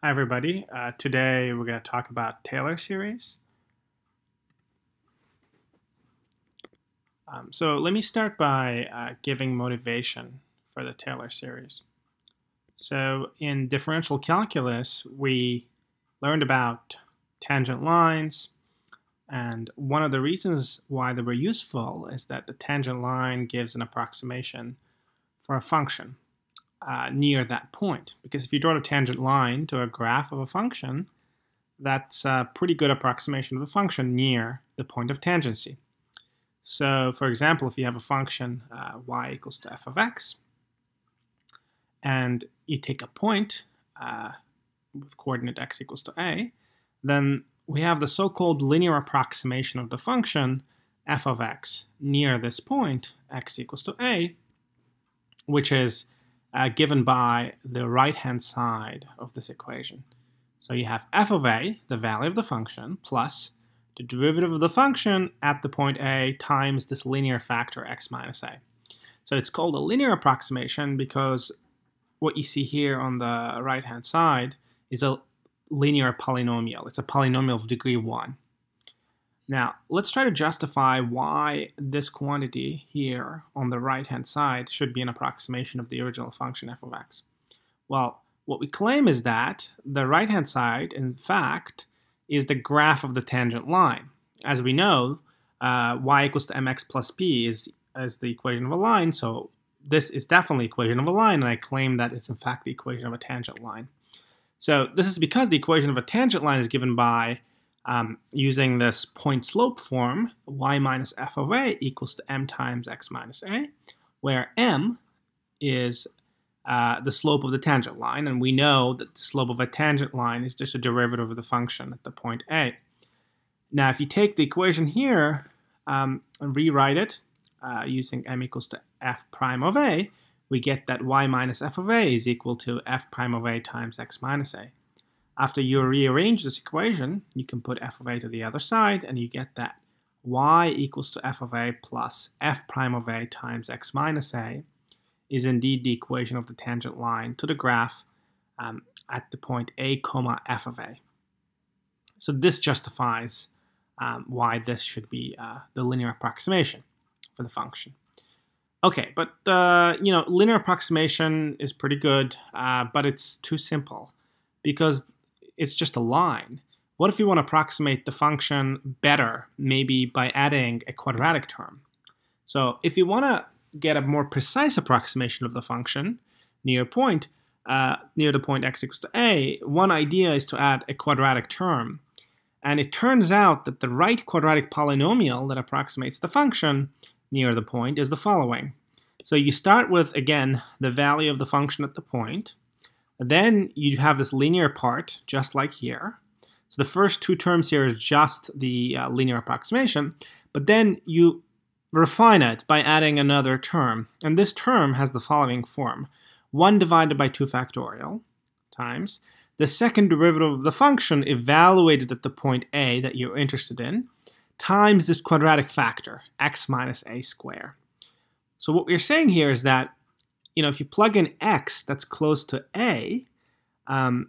Hi everybody. Today we're going to talk about Taylor series. So let me start by giving motivation for the Taylor series. So in differential calculus, we learned about tangent lines, and one of the reasons why they were useful is that the tangent line gives an approximation for a function near that point. Because if you draw a tangent line to a graph of a function, that's a pretty good approximation of the function near the point of tangency. So for example, if you have a function y equals to f of x, and you take a point with coordinate x equals to a, then we have the so-called linear approximation of the function f of x near this point, x equals to a, which is given by the right-hand side of this equation. So you have f of a, the value of the function, plus the derivative of the function at the point a times this linear factor x minus a. So it's called a linear approximation because what you see here on the right-hand side is a linear polynomial. It's a polynomial of degree 1. Now, let's try to justify why this quantity here on the right-hand side should be an approximation of the original function f of x. Well, what we claim is that the right-hand side, in fact, is the graph of the tangent line. As we know, y equals to mx plus b is the equation of a line, so this is definitely the equation of a line, and I claim that it's in fact the equation of a tangent line. So this is because the equation of a tangent line is given by using this point slope form, y minus f of a equals to m times x minus a, where m is the slope of the tangent line, and we know that the slope of a tangent line is just a derivative of the function at the point a. Now, if you take the equation here and rewrite it using m equals to f prime of a, we get that y minus f of a is equal to f prime of a times x minus a. After you rearrange this equation, you can put f of a to the other side, and you get that y equals to f of a plus f prime of a times x minus a is indeed the equation of the tangent line to the graph at the point a comma f of a. So this justifies why this should be the linear approximation for the function. Okay, but linear approximation is pretty good, but it's too simple because it's just a line. What if you want to approximate the function better, maybe by adding a quadratic term? So if you want to get a more precise approximation of the function near the point x equals to a, one idea is to add a quadratic term. And it turns out that the right quadratic polynomial that approximates the function near the point is the following. So you start with, again, the value of the function at the point. Then you have this linear part, just like here. So the first two terms here is just the linear approximation, but then you refine it by adding another term. And this term has the following form. 1 divided by 2 factorial times the second derivative of the function evaluated at the point a that you're interested in times this quadratic factor, x minus a squared. So what we're saying here is that if you plug in x that's close to a, and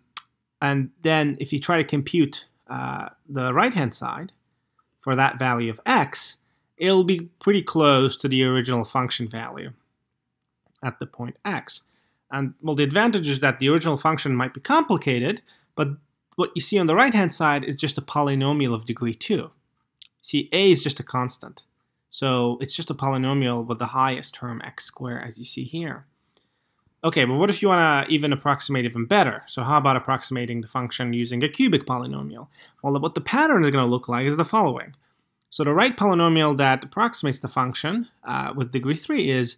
then if you try to compute the right-hand side for that value of x, it'll be pretty close to the original function value at the point x. And well, the advantage is that the original function might be complicated, but what you see on the right-hand side is just a polynomial of degree 2. See, a is just a constant. So it's just a polynomial with the highest term x squared, as you see here. Okay, but what if you want to even approximate even better? So how about approximating the function using a cubic polynomial? Well, what the pattern is going to look like is the following. So the right polynomial that approximates the function with degree 3 is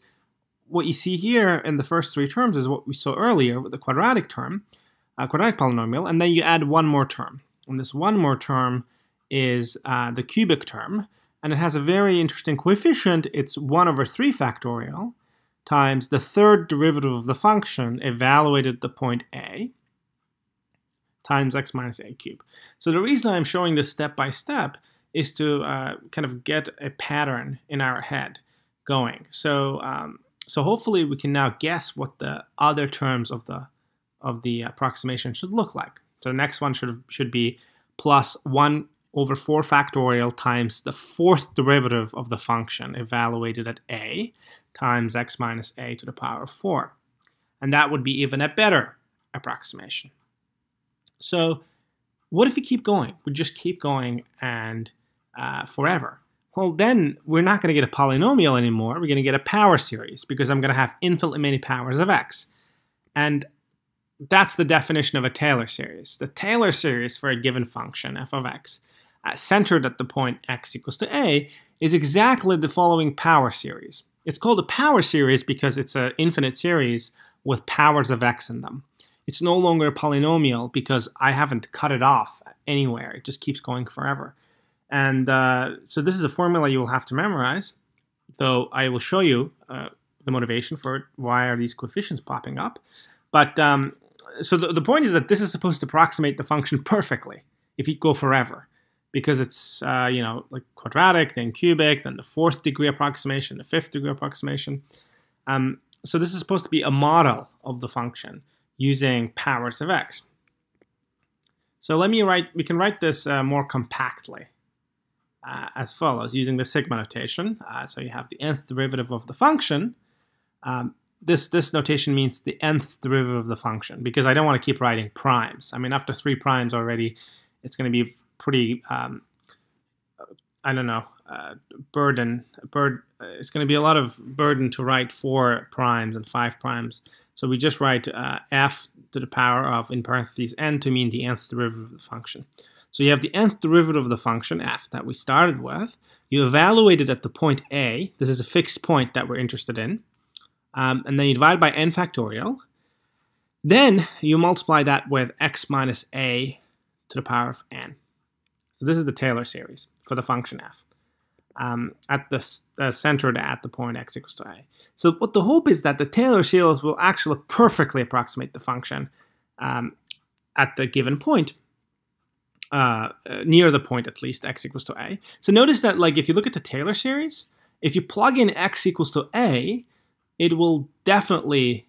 what you see here in the first 3 terms is what we saw earlier with the quadratic term, quadratic polynomial, and then you add one more term. And this one more term is the cubic term, and it has a very interesting coefficient. It's 1 over 3 factorial times the third derivative of the function evaluated at the point a times x minus a cubed. So the reason I'm showing this step by step is to kind of get a pattern in our head going. So hopefully we can now guess what the other terms of the approximation should look like. So the next one should be plus 1 over 4 factorial times the fourth derivative of the function evaluated at a times x minus a to the power of 4. And that would be even a better approximation. So what if we keep going? We just keep going and forever. Well, then we're not going to get a polynomial anymore. We're going to get a power series because I'm going to have infinitely many powers of x. And that's the definition of a Taylor series. The Taylor series for a given function, f of x, centered at the point x equals to a, is exactly the following power series. It's called a power series because it's an infinite series with powers of x in them. It's no longer a polynomial because I haven't cut it off anywhere. It just keeps going forever. And so this is a formula you will have to memorize, though I will show you the motivation for it. Why are these coefficients popping up? But so the point is that this is supposed to approximate the function perfectly if you go forever, because it's like quadratic, then cubic, then the 4th degree approximation, the 5th degree approximation. So this is supposed to be a model of the function using powers of x. So we can write this more compactly as follows, using the sigma notation. So you have the nth derivative of the function. This notation means the nth derivative of the function, because I don't want to keep writing primes. I mean, after 3 primes already, it's going to be pretty, I don't know, it's going to be a lot of burden to write 4 primes and 5 primes. So we just write f to the power of, in parentheses, n to mean the nth derivative of the function. So you have the nth derivative of the function, f, that we started with. You evaluate it at the point a. This is a fixed point that we're interested in. And then you divide by n factorial. Then you multiply that with x minus a to the power of n. So this is the Taylor series for the function f at the centered at the point x equals to a. So what the hope is that the Taylor series will actually perfectly approximate the function at the given point, near the point at least x equals to a. So notice that, like, if you look at the Taylor series, if you plug in x equals to a, it will definitely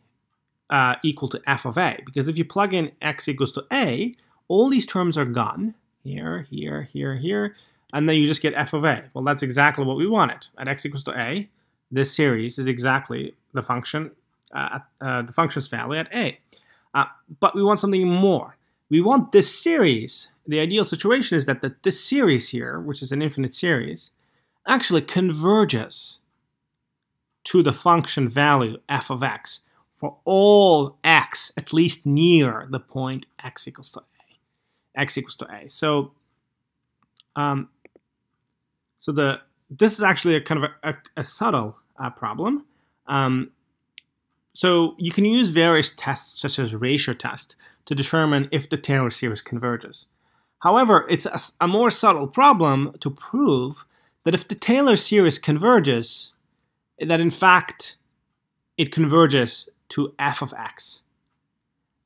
equal to f of a, because if you plug in x equals to a, all these terms are gone, here, here, here, here, and then you just get f of a. Well, that's exactly what we wanted. At x equals to a, this series is exactly the function, the function's value at a. But we want something more. We want this series. The ideal situation is that this series here, which is an infinite series, actually converges to the function value f of x for all x at least near the point x equals to a. X equals to a. So, this is actually a kind of a subtle problem. So you can use various tests, such as ratio test, to determine if the Taylor series converges. However, it's a more subtle problem to prove that if the Taylor series converges, that in fact it converges to f of x.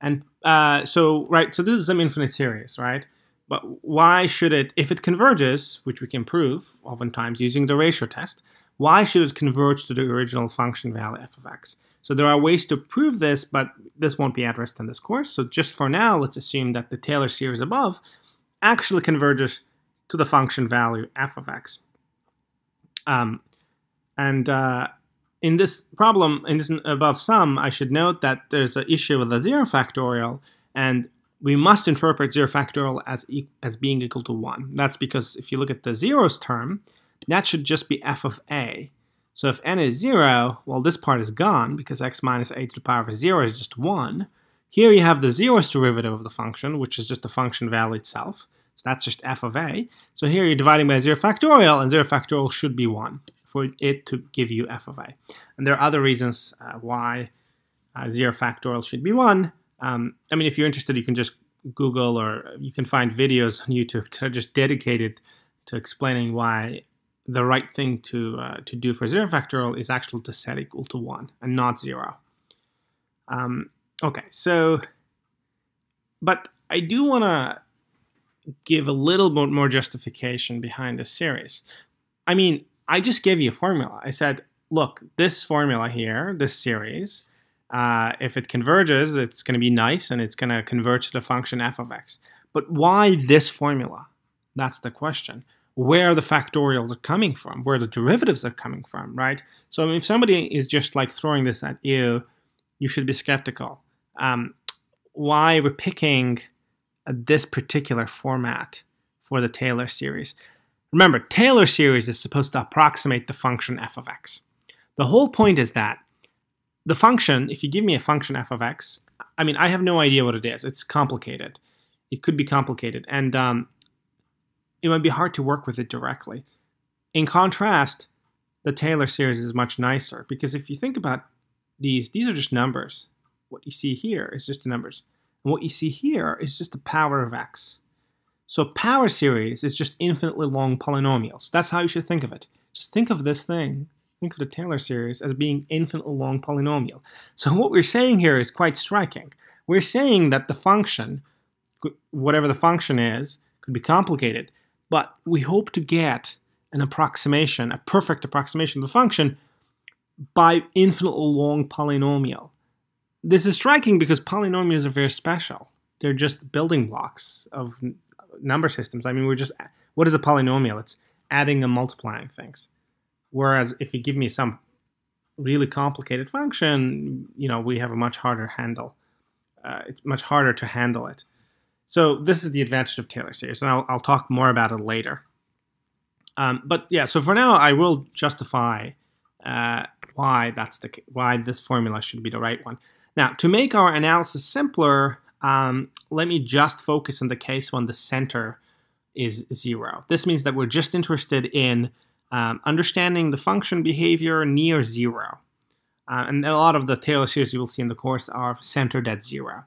And so this is some infinite series, right? But why should it, if it converges, which we can prove oftentimes using the ratio test, why should it converge to the original function value f of x? So there are ways to prove this, but this won't be addressed in this course. So just for now, let's assume that the Taylor series above actually converges to the function value f of x. In this problem, in this above sum, I should note that there's an issue with the 0 factorial, and we must interpret 0 factorial as being equal to 1. That's because if you look at the zeros term, that should just be f of a. So if n is 0, well, this part is gone because x minus a to the power of 0 is just 1. Here you have the zeroth derivative of the function, which is just the function value itself. So that's just f of a. So here you're dividing by 0 factorial, and 0 factorial should be 1 for it to give you f of a. And there are other reasons why 0 factorial should be 1. I mean, if you're interested, you can just Google, or you can find videos on YouTube that are just dedicated to explaining why the right thing to do for 0 factorial is actually to set equal to 1 and not 0. Okay, so, but I do want to give a little bit more justification behind this series. I mean, I just gave you a formula. I said, look, this formula here, this series, If it converges, it's going to be nice, and it's going to converge to the function f of x. But why this formula? That's the question. Where the factorials are coming from, where the derivatives are coming from, right? So if somebody is just like throwing this at you, you should be skeptical. Why we're picking this particular format for the Taylor series? Remember, Taylor series is supposed to approximate the function f of x. The whole point is that the function, if you give me a function f of x, I mean, I have no idea what it is. It's complicated. It could be complicated, and it might be hard to work with it directly. In contrast, the Taylor series is much nicer, because if you think about these are just numbers. What you see here is just the numbers. And what you see here is just the power of x. So power series is just infinitely long polynomials. That's how you should think of it. Just think of this thing. Think of the Taylor series as being infinitely long polynomial. So what we're saying here is quite striking. We're saying that the function, whatever the function is, could be complicated, but we hope to get an approximation, a perfect approximation of the function by infinitely long polynomial. This is striking because polynomials are very special. They're just building blocks of number systems. I mean, what is a polynomial? It's adding and multiplying things. Whereas if you give me some really complicated function, we have a much harder handle. It's much harder to handle it. So this is the advantage of Taylor series, and I'll talk more about it later. But yeah, so for now, I will justify why this formula should be the right one. Now, to make our analysis simpler, let me just focus on the case when the center is 0. This means that we're just interested in understanding the function behavior near 0. And a lot of the Taylor series you will see in the course are centered at 0.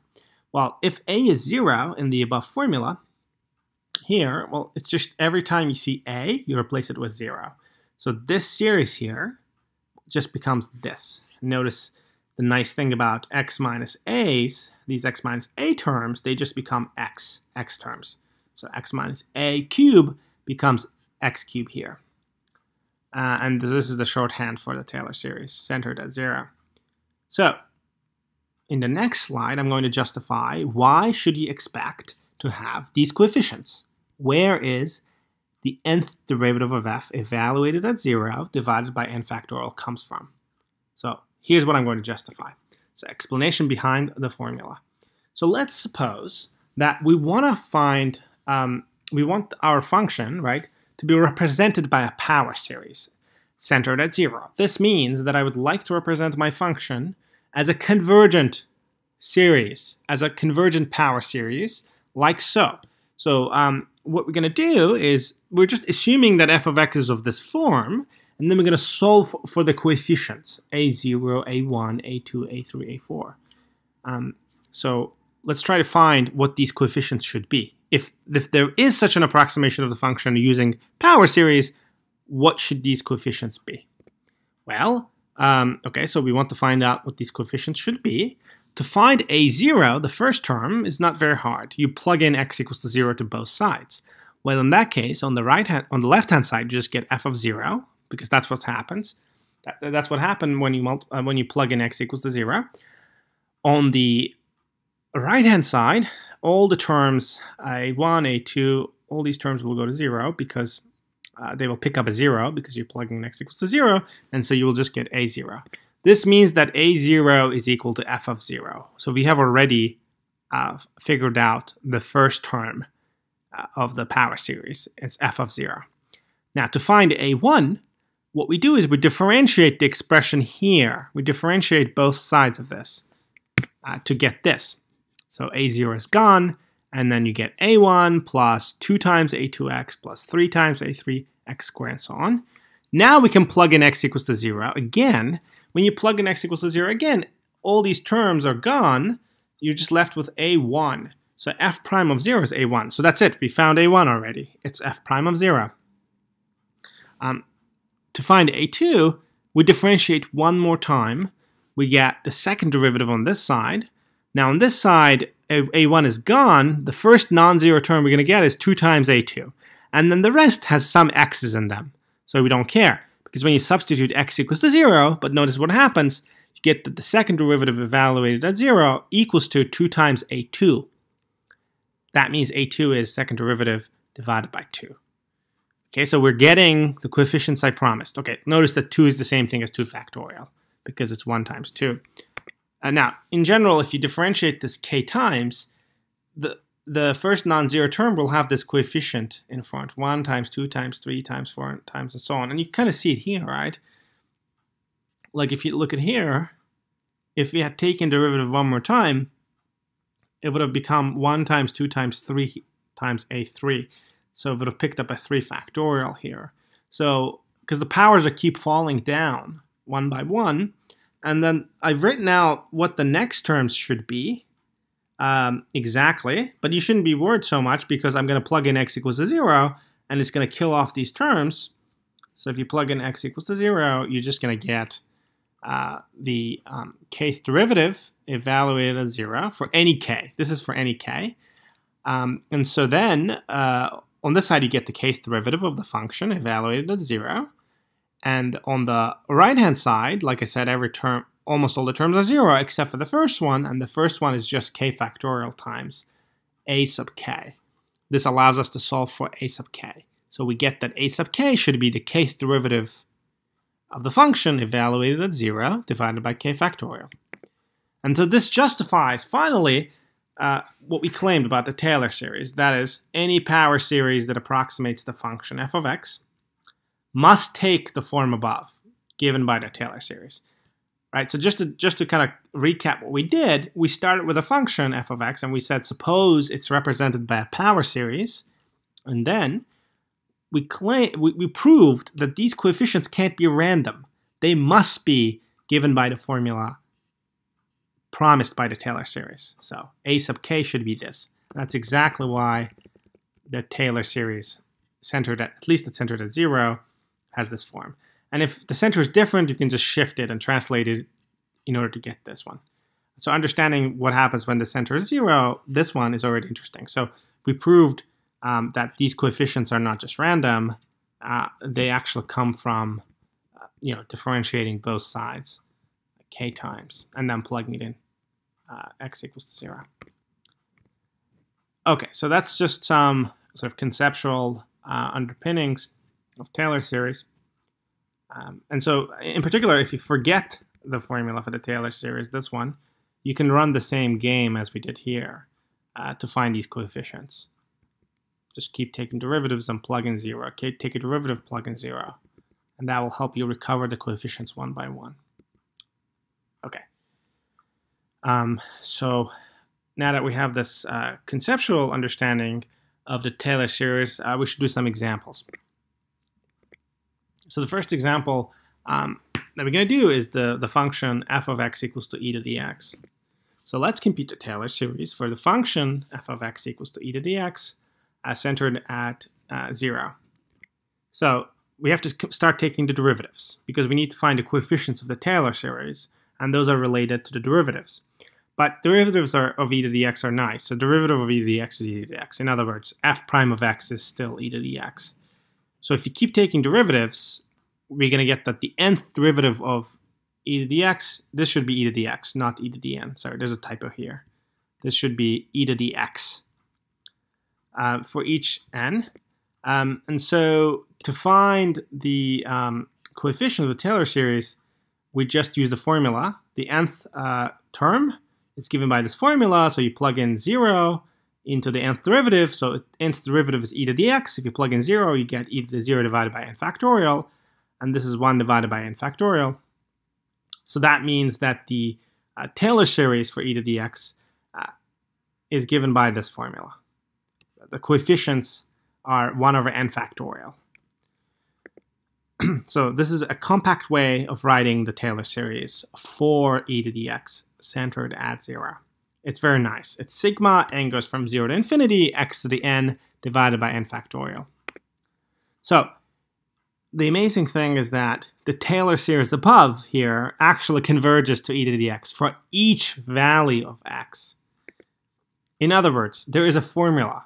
Well, if a is 0 in the above formula, here, well, it's just every time you see a, you replace it with 0. So this series here just becomes this. Notice the nice thing about x minus a's, these x minus a terms, they just become x terms. So x minus a cube becomes x cube here. And this is the shorthand for the Taylor series, centered at 0. So in the next slide, I'm going to justify why should you expect to have these coefficients. Where is the nth derivative of f evaluated at 0 divided by n factorial comes from? So here's what I'm going to justify. So explanation behind the formula. So let's suppose that we want to find, we want our function, right, to be represented by a power series centered at 0. This means that I would like to represent my function as a convergent series, as a convergent power series, like so. So what we're going to do is we're just assuming that f of x is of this form, and then we're going to solve for the coefficients, a0, a1, a2, a3, a4. So let's try to find what these coefficients should be. If there is such an approximation of the function using power series, what should these coefficients be? Well, okay, so we want to find out what these coefficients should be. To find a0, the first term, is not very hard. You plug in x equals to 0 to both sides. Well, in that case, on the left-hand side, you just get f of 0, because that's what happens. That's what happened when you plug in x equals to 0. On the right-hand side, all the terms, a1, a2, all these terms will go to 0 because they will pick up a 0 because you're plugging in x equals to 0, and so you will just get a0. This means that a0 is equal to f of 0. So we have already figured out the first term of the power series. It's f of 0. Now, to find a1, what we do is we differentiate the expression here. We differentiate both sides of this to get this. So a0 is gone, and then you get a1 plus 2 times a2x plus 3 times a3x squared, and so on. Now we can plug in x equals to 0 again. When you plug in x equals to 0 again, all these terms are gone. You're just left with a1. So f prime of 0 is a1. So that's it. We found a1 already. It's f prime of 0. To find a2, we differentiate one more time. We get the second derivative on this side. Now on this side, a1 is gone. The first non-zero term we're going to get is 2 times a2. And then the rest has some x's in them. So we don't care. Because when you substitute x equals to 0, but notice what happens, you get that the second derivative evaluated at 0 equals to 2 times a2. That means a2 is second derivative divided by 2. Okay, so we're getting the coefficients I promised. Okay, notice that 2 is the same thing as 2 factorial because it's 1 times 2. Now, in general, if you differentiate this k times, the first non-zero term will have this coefficient in front. 1 times 2 times 3 times 4 times and so on. And you kind of see it here, right? Like if you look at here, if we had taken derivative one more time, it would have become 1 times 2 times 3 times a3. So it would have picked up a 3 factorial here. So, because the powers keep falling down one by one, and then I've written out what the next terms should be exactly, but you shouldn't be worried so much because I'm going to plug in x equals to 0, and it's going to kill off these terms. So if you plug in x equals to 0, you're just going to get the kth derivative evaluated at 0 for any k. This is for any k. And so then on this side, you get the kth derivative of the function evaluated at 0. And on the right-hand side, like I said, every term, almost all the terms are 0 except for the first one. And the first one is just k factorial times a sub k. This allows us to solve for a sub k. So we get that a sub k should be the kth derivative of the function evaluated at 0 divided by k factorial. And so this justifies, finally, what we claimed about the Taylor series. That is, any power series that approximates the function f of x must take the form above, given by the Taylor series. Right? So just to kind of recap what we did, we started with a function f of x, and we said, suppose it's represented by a power series, and then we proved that these coefficients can't be random. They must be given by the formula promised by the Taylor series. So a sub k should be this. That's exactly why the Taylor series, at least it's centered at 0, has this form. And if the center is different, you can just shift it and translate it in order to get this one. So understanding what happens when the center is 0, this one is already interesting. So we proved that these coefficients are not just random. They actually come from differentiating both sides k times and then plugging it in x equals to 0. Okay, so that's just some sort of conceptual underpinnings of Taylor series. And so in particular, if you forget the formula for the Taylor series, this one, you can run the same game as we did here to find these coefficients. Just keep taking derivatives and plug in 0. Okay, take a derivative, plug in 0. And that will help you recover the coefficients one by one. Okay. So now that we have this conceptual understanding of the Taylor series, we should do some examples. So the first example that we're going to do is the function f of x equals to e to the x. So let's compute the Taylor series for the function f of x equals to e to the x centered at 0. So we have to start taking the derivatives because we need to find the coefficients of the Taylor series, and those are related to the derivatives. But derivatives of e to the x are nice. So derivative of e to the x is e to the x. In other words, f prime of x is still e to the x. So if you keep taking derivatives, we're going to get that the nth derivative of e to the x, this should be e to the x, not e to the n. Sorry, there's a typo here. This should be e to the x for each n. And so to find the coefficient of the Taylor series, we just use the formula. The nth term is given by this formula, so you plug in 0 into the nth derivative. So nth derivative is e to the x. If you plug in 0, you get e to the 0 divided by n factorial, and this is 1 divided by n factorial. So that means that the Taylor series for e to the x is given by this formula. The coefficients are 1 over n factorial. So this is a compact way of writing the Taylor series for e to the x centered at 0. It's very nice. It's sigma, n goes from 0 to infinity, x to the n divided by n factorial. So the amazing thing is that the Taylor series above here actually converges to e to the x for each value of x. In other words, there is a formula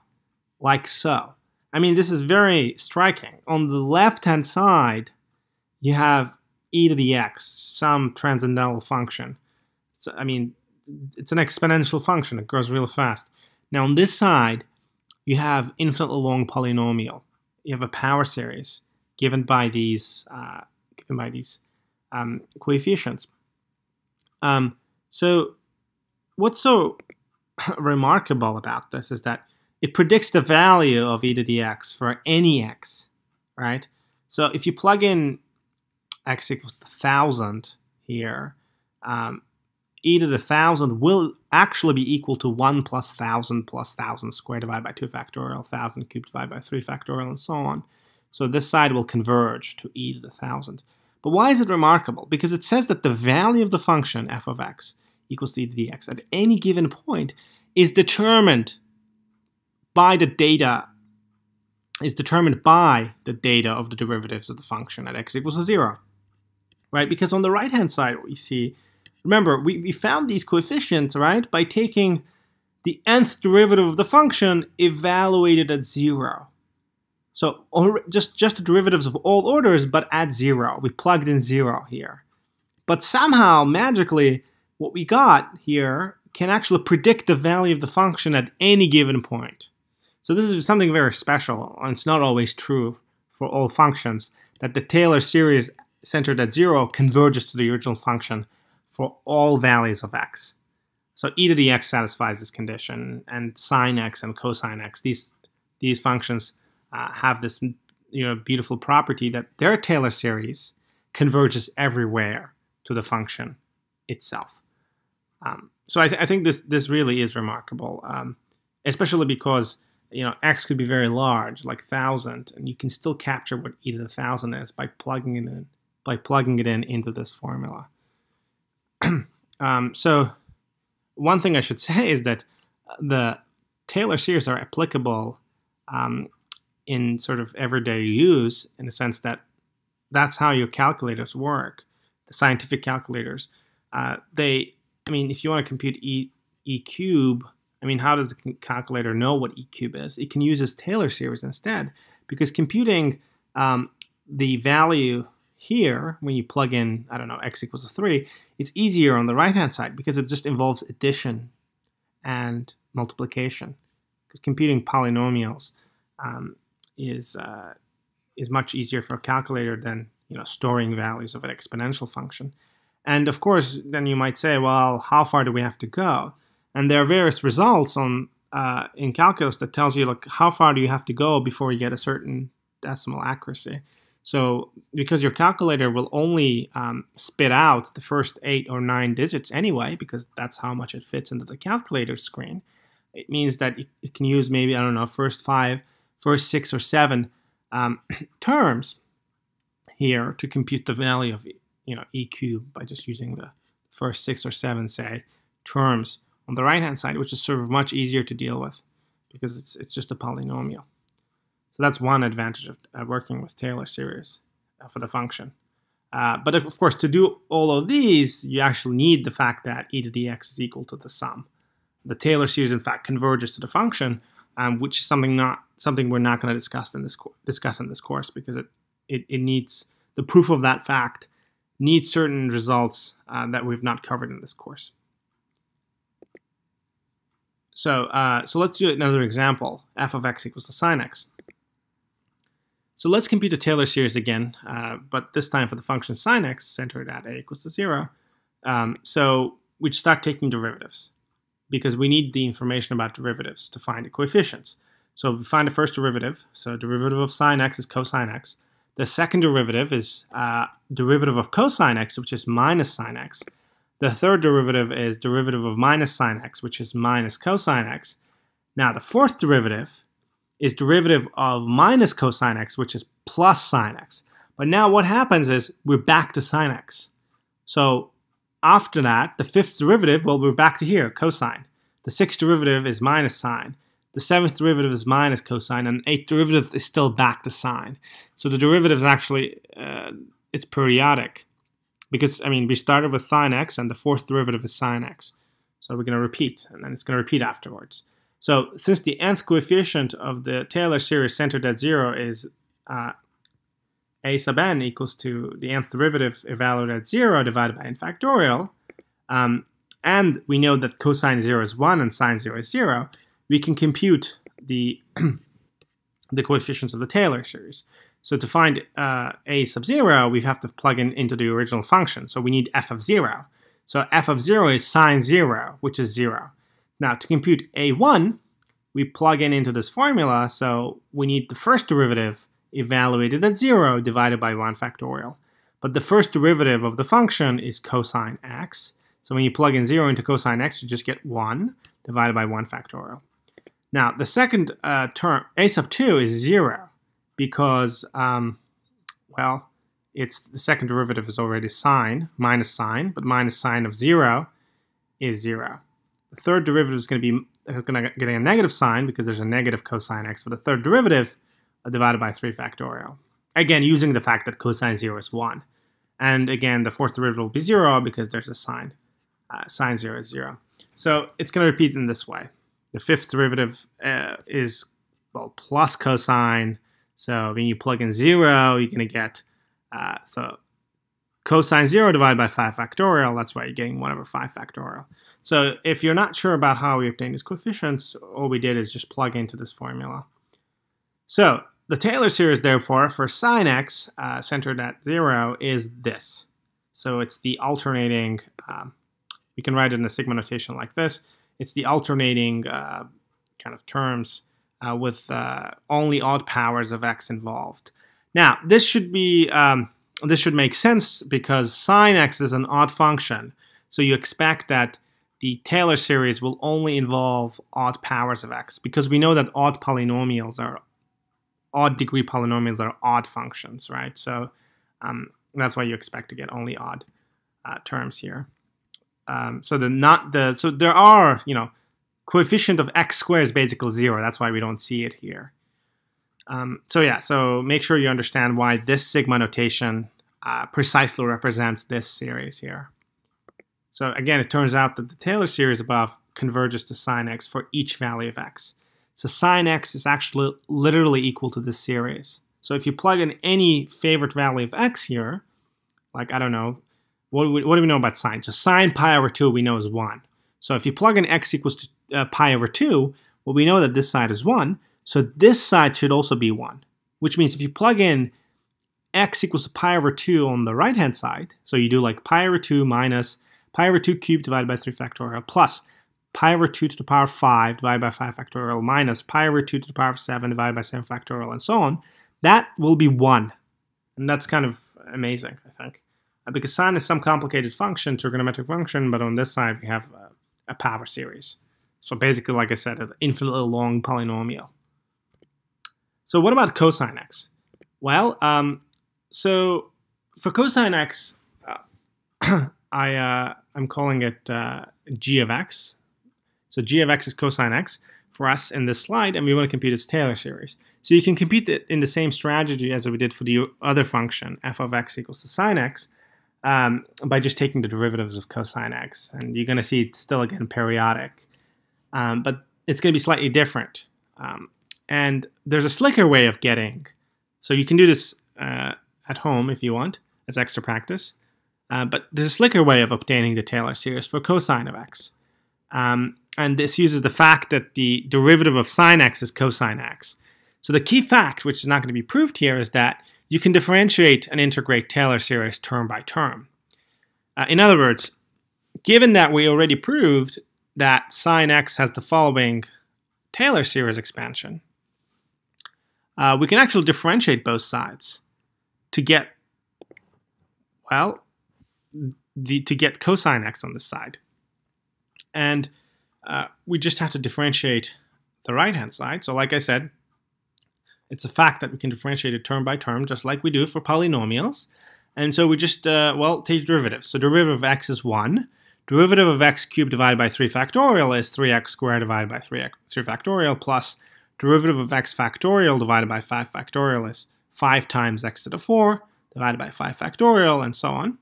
like so. I mean, this is very striking. On the left-hand side, you have e to the x, some transcendental function. I mean, it's an exponential function. It grows real fast. Now on this side, you have infinitely long polynomial. You have a power series given by these coefficients. So what's so remarkable about this is that it predicts the value of e to the x for any x, right? So if you plug in x equals 1,000 here, e to the 1,000 will actually be equal to 1 plus 1,000 plus 1,000 squared divided by 2 factorial, 1,000 cubed divided by 3 factorial, and so on. So this side will converge to e to the 1,000. But why is it remarkable? Because it says that the value of the function f of x equals to e to the x at any given point is determined by the data of the derivatives of the function at x equals to 0, right? Because on the right-hand side, what we see, remember, we found these coefficients, right, by taking the nth derivative of the function evaluated at 0. So just the derivatives of all orders, but at 0. We plugged in 0 here. But somehow, magically, what we got here can actually predict the value of the function at any given point. So this is something very special, and it's not always true for all functions, that the Taylor series centered at 0 converges to the original function for all values of x. So e to the x satisfies this condition, and sine x and cosine x, these functions have this beautiful property that their Taylor series converges everywhere to the function itself. So I think this really is remarkable, especially because x could be very large, like 1,000, and you can still capture what e to the 1,000 is by plugging it in into this formula. So one thing I should say is that the Taylor series are applicable in sort of everyday use, in the sense that that's how your calculators work, the scientific calculators. If you want to compute e cube, how does the calculator know what e cube is? It can use this Taylor series instead, because computing the value here, when you plug in, I don't know, x equals to 3, it's easier on the right-hand side because it just involves addition and multiplication. Because computing polynomials is much easier for a calculator than storing values of an exponential function. And of course, then you might say, well, how far do we have to go? And there are various results in calculus that tells you, like, how far do you have to go before you get a certain decimal accuracy. So because your calculator will only spit out the first 8 or 9 digits anyway, because that's how much it fits into the calculator screen, it means that it can use maybe, I don't know, first 6 or 7 terms here to compute the value of e cubed by just using the first 6 or 7, say, terms on the right-hand side, which is sort of much easier to deal with because it's just a polynomial. So that's one advantage of working with Taylor series for the function. But of course, to do all of these, you actually need the fact that e to the x is equal to the sum. The Taylor series, in fact, converges to the function, which is something we're not going to discuss in this course, because it needs, the proof of that fact needs certain results that we've not covered in this course. So let's do another example, f of x equals to sine x. So let's compute the Taylor series again, but this time for the function sine x centered at a equals to 0. So we start taking derivatives, because we need the information about derivatives to find the coefficients. So we find the first derivative. So derivative of sine x is cosine x. The second derivative is derivative of cosine x, which is minus sine x. The third derivative is derivative of minus sine x, which is minus cosine x. Now the fourth derivative is derivative of minus cosine x, which is plus sine x. But now what happens is we're back to sine x. So after that, the fifth derivative, well, we're back to here, cosine. The sixth derivative is minus sine. The seventh derivative is minus cosine, and the eighth derivative is still back to sine. So the derivative is actually, it's periodic. Because, we started with sine x, and the fourth derivative is sine x. So we're going to repeat, and then it's going to repeat afterwards. So since the nth coefficient of the Taylor series centered at 0 is a sub n equals to the nth derivative evaluated at 0 divided by n factorial, and we know that cosine 0 is 1 and sine 0 is 0, we can compute the the coefficients of the Taylor series. So to find a sub 0, we have to plug into the original function. So we need f of 0. So f of 0 is sine 0, which is 0. Now to compute a1, we plug into this formula. So we need the first derivative evaluated at 0 divided by 1 factorial. But the first derivative of the function is cosine x. So when you plug in 0 into cosine x, you just get 1 divided by 1 factorial. Now, the second term, a sub 2, is 0 because, well, it's the second derivative is already sine, minus sine, but minus sine of 0 is 0. The third derivative is going to be getting a negative sign because there's a negative cosine x for the third derivative divided by 3 factorial. Again, using the fact that cosine 0 is 1. And again, the fourth derivative will be 0 because there's a sine. Sine 0 is 0. So it's going to repeat in this way. The fifth derivative is, well, plus cosine. So when you plug in 0, you're going to get, so cosine 0 divided by 5 factorial. That's why you're getting 1 over 5 factorial. So if you're not sure about how we obtain these coefficients, all we did is just plug into this formula. So the Taylor series, therefore, for sine x centered at 0 is this. So it's the alternating, we can write it in a sigma notation like this. It's the alternating kind of terms with only odd powers of x involved. Now, this should be this should make sense because sine x is an odd function, so you expect that the Taylor series will only involve odd powers of x because we know that odd degree polynomials are odd functions, right? So that's why you expect to get only odd terms here. So there are, coefficient of x squared is basically 0. That's why we don't see it here. So make sure you understand why this sigma notation precisely represents this series here. So again, it turns out that the Taylor series above converges to sine x for each value of x. So sine x is actually literally equal to this series. So if you plug in any favorite value of x here, like, I don't know, what do we know about sine? So sine pi over 2 we know is 1. So if you plug in x equals to pi over 2, well, we know that this side is 1. So this side should also be 1, which means if you plug in x equals to pi over 2 on the right-hand side, so you do like pi over 2 minus pi over 2 cubed divided by 3 factorial plus pi over 2 to the power 5 divided by 5 factorial minus pi over 2 to the power 7 divided by 7 factorial and so on, that will be 1. And that's kind of amazing, I think. Because sine is some complicated function, trigonometric function, but on this side we have a power series. So basically, like I said, an infinitely long polynomial. So what about cosine x? Well, so for cosine x, I'm calling it g of x. So g of x is cosine x for us in this slide, and we want to compute its Taylor series. So you can compute it in the same strategy as we did for the other function, f of x equals to sine x, by just taking the derivatives of cosine x. And you're going to see it's still, again, periodic. But it's going to be slightly different. And there's a slicker way of getting. So you can do this at home if you want, as extra practice. But there's a slicker way of obtaining the Taylor series for cosine of x. And this uses the fact that the derivative of sine x is cosine x. So the key fact, which is not going to be proved here, is that you can differentiate and integrate Taylor series term by term. In other words, given that we already proved that sine x has the following Taylor series expansion, we can actually differentiate both sides to get, well, to get cosine x on this side. And we just have to differentiate the right-hand side. So like I said, it's a fact that we can differentiate it term by term, just like we do for polynomials. And so we just, take derivatives. So derivative of x is 1. Derivative of x cubed divided by 3 factorial is 3x squared divided by 3 factorial plus derivative of x factorial divided by 5 factorial is 5 times x to the 4 divided by 5 factorial and so on.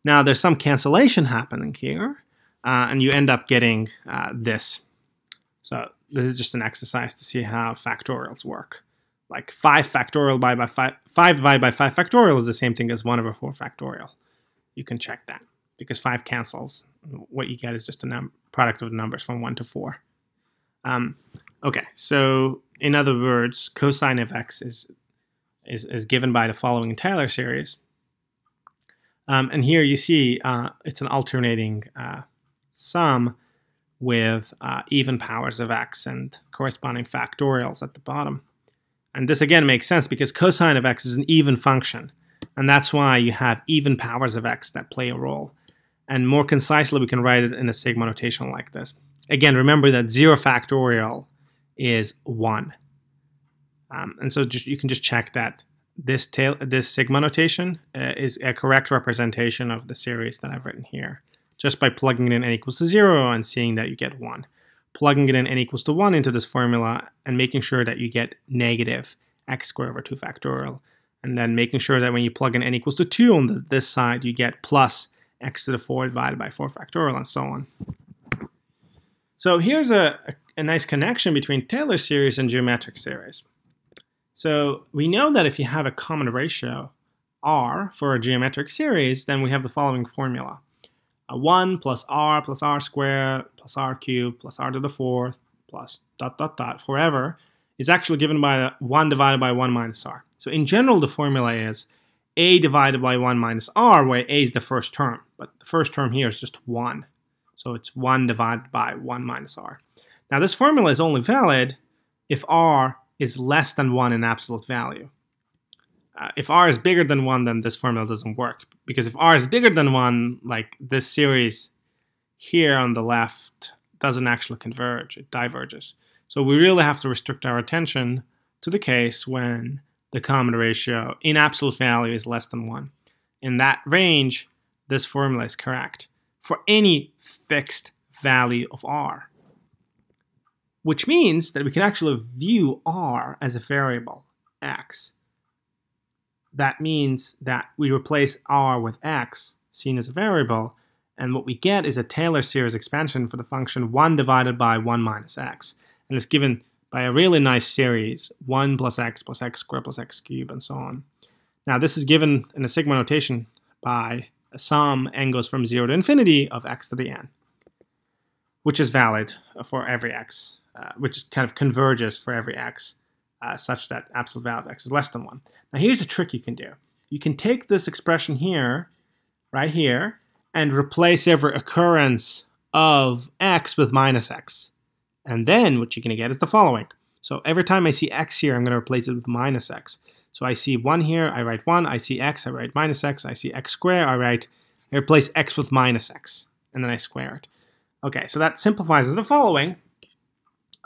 Now there's some cancellation happening here, and you end up getting this. So this is just an exercise to see how factorials work like 5 factorial divided by 5 divided by 5 factorial is the same thing as 1 over 4 factorial. You can check that because 5 cancels. What you get is just a product of the numbers from 1 to 4. Okay, so in other words, cosine of x is given by the following Taylor series. And here you see it's an alternating sum with even powers of x and corresponding factorials at the bottom. And this again makes sense because cosine of x is an even function. And that's why you have even powers of x that play a role. And more concisely, we can write it in a sigma notation like this. Again, remember that 0 factorial is 1. And so you can just check that this sigma notation is a correct representation of the series that I've written here, just by plugging it in n equals to 0 and seeing that you get 1. Plugging it in n equals to 1 into this formula and making sure that you get negative x squared over 2 factorial. And then making sure that when you plug in n equals to 2 on this side, you get plus x to the 4 divided by 4 factorial and so on. So here's a nice connection between Taylor series and geometric series. So we know that if you have a common ratio r for a geometric series, then we have the following formula. 1 plus r squared plus r cubed plus r to the 4th plus ... forever is actually given by 1 divided by 1 minus r. So in general, the formula is a divided by 1 minus r, where a is the first term. But the first term here is just 1. So it's 1 divided by 1 minus r. Now this formula is only valid if r is less than 1 in absolute value. If r is bigger than 1, then this formula doesn't work. Because if r is bigger than 1, like this series here on the left doesn't actually converge, it diverges. So we really have to restrict our attention to the case when the common ratio in absolute value is less than 1. In that range, this formula is correct for any fixed value of r. Which means that we can actually view r as a variable, x. That means that we replace r with x, seen as a variable, and what we get is a Taylor series expansion for the function 1 divided by 1 minus x. And it's given by a really nice series, 1 plus x squared plus x cubed, and so on. Now this is given in a sigma notation by a sum n goes from 0 to infinity of x to the n, which is valid for every x, which kind of converges for every x, such that absolute value of x is less than 1. Now here's a trick you can do. You can take this expression here, right here, and replace every occurrence of x with minus x. And then what you're going to get is the following. So every time I see x here, I'm going to replace it with minus x. So I see 1 here, I write 1. I see x, I write minus x. I see x squared, I replace x with minus x. And then I square it. Okay, so that simplifies to the following.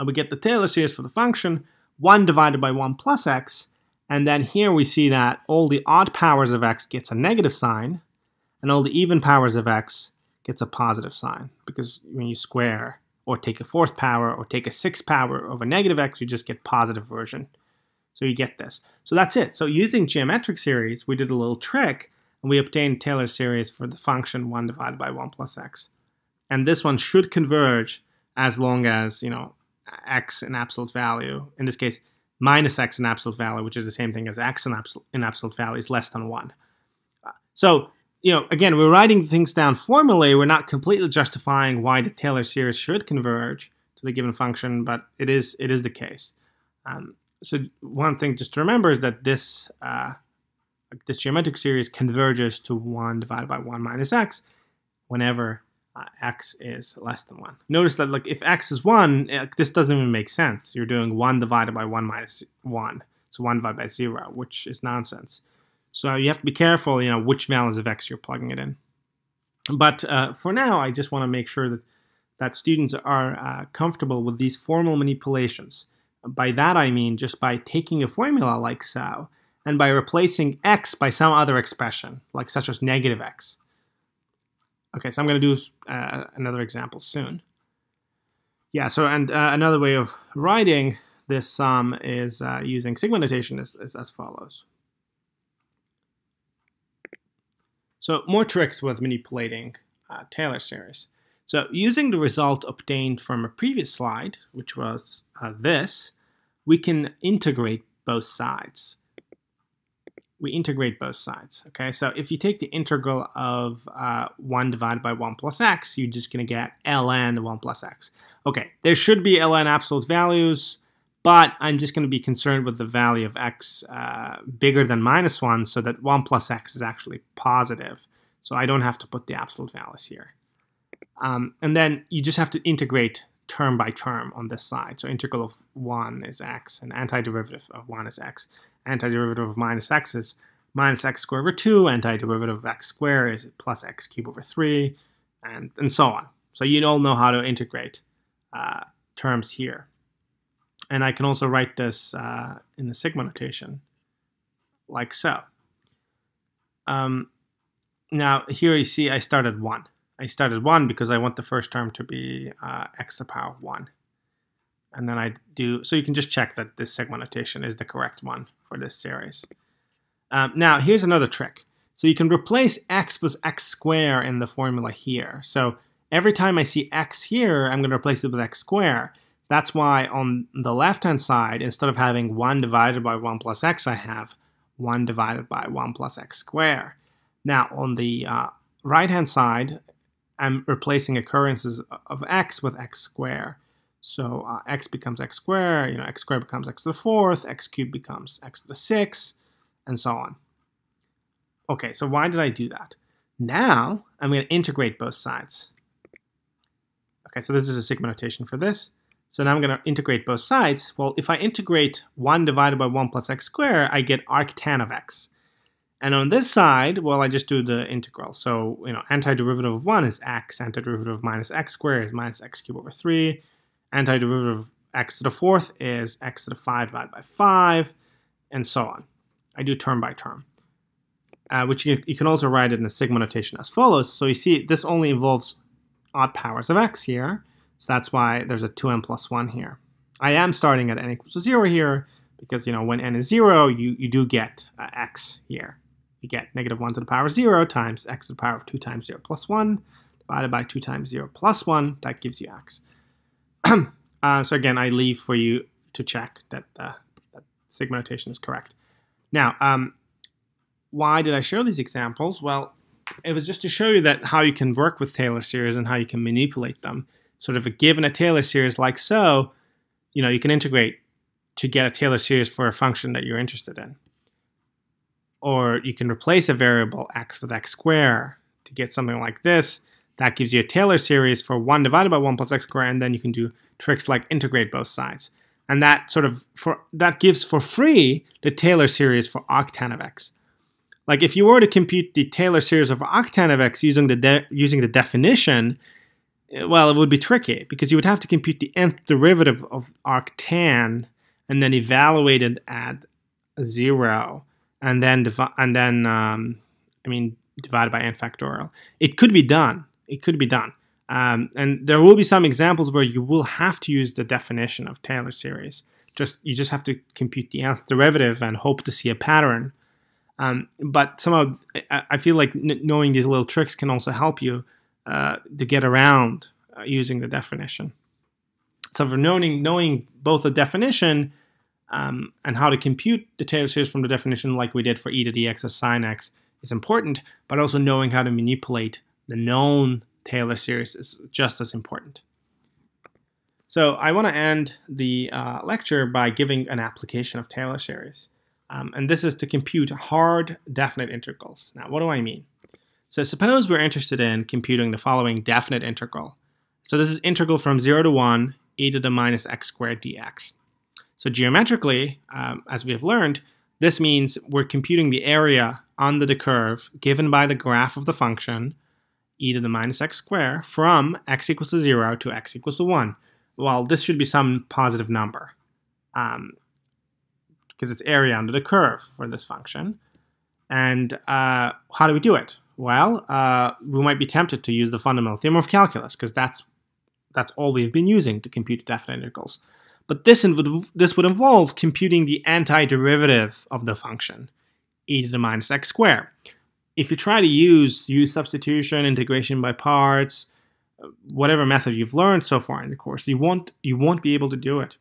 We get the Taylor series for the function 1 divided by 1 plus x. And then here we see that all the odd powers of x gets a negative sign. And all the even powers of x gets a positive sign. Because when you square, or take a 4th power, or take a 6th power of a negative x, you just get positive version. So you get this. So that's it. So using geometric series, we did a little trick, and we obtained Taylor series for the function 1 divided by 1 plus x. And this one should converge as long as, x in absolute value, in this case, minus x in absolute value, which is the same thing as x in absolute value, is less than 1. So, again, we're writing things down formally. We're not completely justifying why the Taylor series should converge to the given function, but it is the case. So one thing just to remember is that this geometric series converges to 1 divided by 1 minus x whenever x is less than 1. Notice that if x is 1, this doesn't even make sense. You're doing 1 divided by 1 minus 1. So 1 divided by 0, which is nonsense. So you have to be careful, which values of x you're plugging it in. But for now, I just want to make sure that students are comfortable with these formal manipulations. By that I mean just by taking a formula like so, and by replacing x by some other expression, like such as negative x. Okay, so I'm going to do another example soon. Yeah, so and another way of writing this sum is using sigma notation is as follows. So more tricks with manipulating Taylor series. So using the result obtained from a previous slide, which was this, we can integrate both sides. We integrate both sides, okay? So if you take the integral of 1 divided by 1 plus x, you're just going to get ln 1 plus x. Okay, there should be ln absolute values, but I'm just going to be concerned with the value of x bigger than -1, so that 1 plus x is actually positive. So I don't have to put the absolute values here. And then you just have to integrate term by term on this side. So integral of 1 is x, and antiderivative of 1 is x. Antiderivative of minus x is minus x squared over 2. Antiderivative of x squared is plus x cubed over 3, and so on. So you all know how to integrate terms here. And I can also write this in the sigma notation, like so. Now here you see I started 1. I started 1 because I want the first term to be x to the power of 1. And then I do, so you can just check that this sigma notation is the correct one for this series. Now, here's another trick. So you can replace x with x squared in the formula here. So every time I see x here, I'm going to replace it with x squared. That's why on the left-hand side, instead of having 1 divided by 1 plus x, I have 1 divided by 1 plus x squared. Now, on the right-hand side, I'm replacing occurrences of x with x squared. So x becomes x squared, x squared becomes x to the 4th, x cubed becomes x to the 6th, and so on. Okay, so why did I do that? Now, I'm going to integrate both sides. Okay, so this is a sigma notation for this. So now I'm going to integrate both sides. Well, if I integrate 1 divided by 1 plus x squared, I get arctan of x. And on this side, well, I just do the integral. So, antiderivative of 1 is x, antiderivative of minus x squared is minus x cubed over 3. Antiderivative of x to the 4th is x to the 5 divided by 5, and so on. I do term by term, which you can also write it in a sigma notation as follows. So you see, this only involves odd powers of x here, so that's why there's a 2n plus 1 here. I am starting at n equals to 0 here, because when n is 0, you do get x here. You get negative 1 to the power of 0 times x to the power of 2 times 0 plus 1, divided by 2 times 0 plus 1, that gives you x. So again, I leave for you to check that that sigma notation is correct. Now, why did I show these examples? Well, it was just to show you that how you can work with Taylor series and how you can manipulate them. Sort of given a Taylor series like so, you can integrate to get a Taylor series for a function that you're interested in. Or you can replace a variable x with x squared to get something like this. That gives you a Taylor series for 1 divided by 1 plus x squared, and then you can do tricks like integrate both sides. And that that gives for free the Taylor series for arctan of x. Like if you were to compute the Taylor series of arctan of x using the definition, well, it would be tricky because you would have to compute the nth derivative of arctan and then evaluate it at 0, and then divided by n factorial. It could be done. It could be done. And there will be some examples where you will have to use the definition of Taylor series. You just have to compute the nth derivative and hope to see a pattern. But somehow I feel like knowing these little tricks can also help you to get around using the definition. So for knowing both the definition and how to compute the Taylor series from the definition like we did for e to the x of sine x is important, but also knowing how to manipulate the known Taylor series is just as important. So I want to end the lecture by giving an application of Taylor series. And this is to compute hard definite integrals. Now, what do I mean? So suppose we're interested in computing the following definite integral. So this is integral from 0 to 1, e to the minus x squared dx. So geometrically, as we have learned, this means we're computing the area under the curve given by the graph of the function e to the minus x squared from x equals to 0 to x equals to 1. Well, this should be some positive number because it's area under the curve for this function. And how do we do it? Well, we might be tempted to use the fundamental theorem of calculus because that's all we've been using to compute definite integrals. But this would involve computing the antiderivative of the function, e to the minus x squared. If you try to use substitution, integration by parts, whatever method you've learned so far in the course, you won't be able to do it.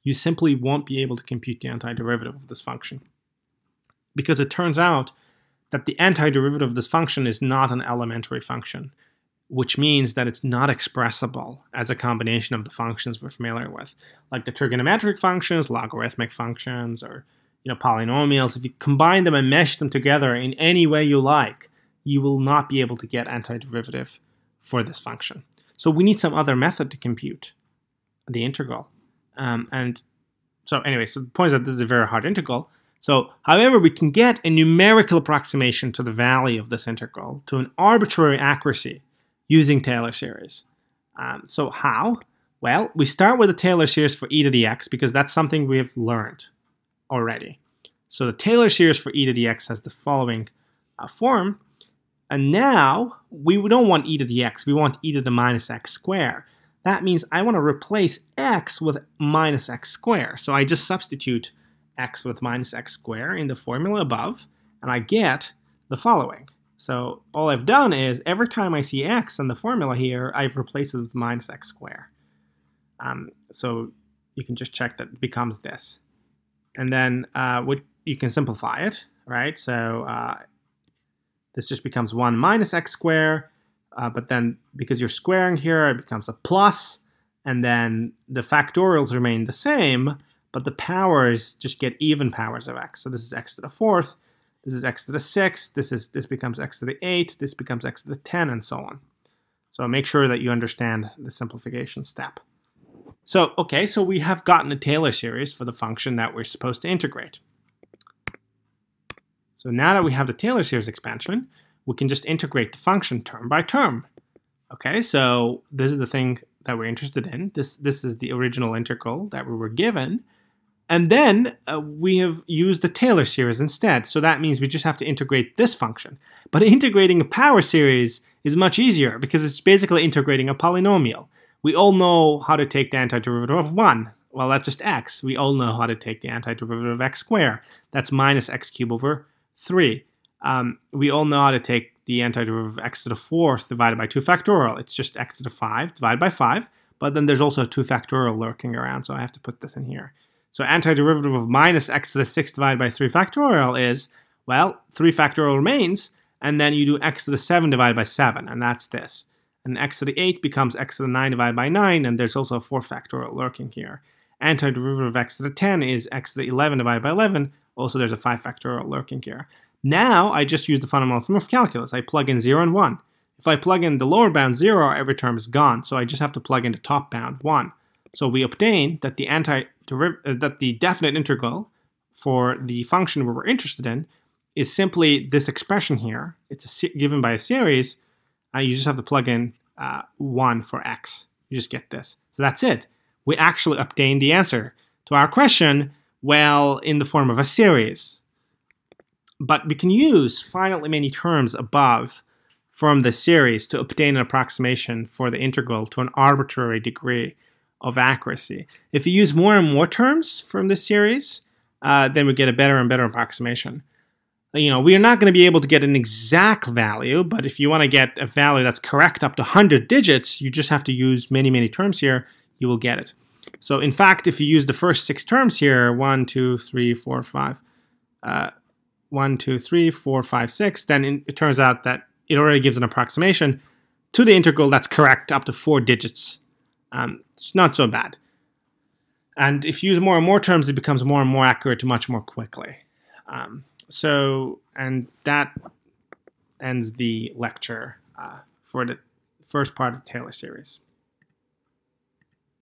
you simply won't be able to compute the antiderivative of this function. Because it turns out that the antiderivative of this function is not an elementary function, which means that it's not expressible as a combination of the functions we're familiar with, like the trigonometric functions, logarithmic functions, or polynomials. If you combine them and mesh them together in any way you like, you will not be able to get antiderivative for this function. So we need some other method to compute the integral. So the point is that this is a very hard integral. So, however, we can get a numerical approximation to the value of this integral to an arbitrary accuracy using Taylor series. So how? Well, we start with the Taylor series for e to the x because that's something we have learned already. So the Taylor series for e to the x has the following form. And now we don't want e to the x, we want e to the minus x squared. That means I want to replace x with minus x squared. So I just substitute x with minus x squared in the formula above, and I get the following. So all I've done is every time I see x in the formula here, I've replaced it with minus x squared. So you can just check that it becomes this. And then you can simplify it, right? So this just becomes 1 minus x squared, but then because you're squaring here, it becomes a plus, and then the factorials remain the same, but the powers just get even powers of x. So this is x to the 4th, this is x to the 6th, this becomes x to the 8th, this becomes x to the 10, and so on. So make sure that you understand the simplification step. So, okay, so we have gotten a Taylor series for the function that we're supposed to integrate. So now that we have the Taylor series expansion, we can just integrate the function term by term. Okay, so this is the thing that we're interested in. This is the original integral that we were given. And then we have used the Taylor series instead. So that means we just have to integrate this function. But integrating a power series is much easier because it's basically integrating a polynomial. We all know how to take the antiderivative of 1. Well, that's just x. We all know how to take the antiderivative of x squared. That's minus x cubed over 3. We all know how to take the antiderivative of x to the 4th divided by 2 factorial. It's just x to the 5 divided by 5. But then there's also a 2 factorial lurking around, so I have to put this in here. So antiderivative of minus x to the 6th divided by 3 factorial is, well, 3 factorial remains, and then you do x to the 7 divided by 7, and that's this. And x to the 8 becomes x to the 9 divided by 9, and there's also a 4 factorial lurking here. Antiderivative of x to the 10 is x to the 11 divided by 11. Also, there's a 5 factorial lurking here. Now, I just use the fundamental theorem of calculus. I plug in 0 and 1. If I plug in the lower bound 0, every term is gone, so I just have to plug in the top bound 1. So we obtain that the definite integral for the function we were interested in is simply this expression here. It's given by a series. You just have to plug in 1 for x. You just get this. So that's it. We actually obtained the answer to our question, well, in the form of a series. But we can use finitely many terms above from the series to obtain an approximation for the integral to an arbitrary degree of accuracy. If you use more and more terms from this series, then we get a better and better approximation. We are not going to be able to get an exact value, but if you want to get a value that's correct up to 100 digits, you just have to use many, many terms here, you will get it. So in fact, if you use the first 6 terms here, 1, 2, 3, 4, 5, 1, 2, 3, 4, 5, 6, then it turns out that it already gives an approximation to the integral that's correct up to 4 digits. It's not so bad. And if you use more and more terms, it becomes more and more accurate much more quickly. And that ends the lecture for the first part of the Taylor series.